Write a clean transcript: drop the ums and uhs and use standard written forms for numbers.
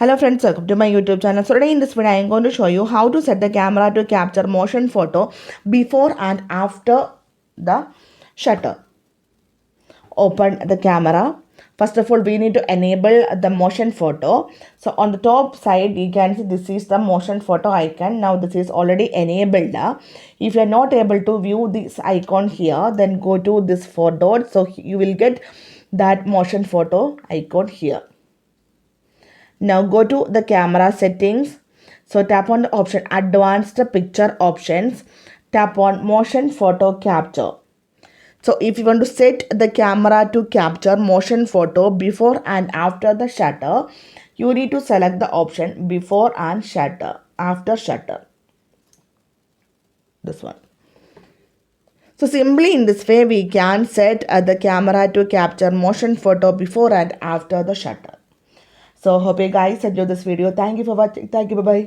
Hello friends, welcome to my YouTube channel. So today in this video I am going to show you how to set the camera to capture motion photo before and after the shutter. Open the camera. First of all, we need to enable the motion photo. So on the top side you can see this is the motion photo icon. Now this is already enabled. If you are not able to view this icon here, then go to this four dots. So you will get that motion photo icon here. Now go to the camera settings. So tap on the option advanced picture options. Tap on motion photo capture. So if you want to set the camera to capture motion photo before and after the shutter, you need to select the option before and shutter, after shutter. This one. So simply in this way we can set the camera to capture motion photo before and after the shutter. So hope you guys enjoyed this video. Thank you for watching. Thank you. Bye-bye.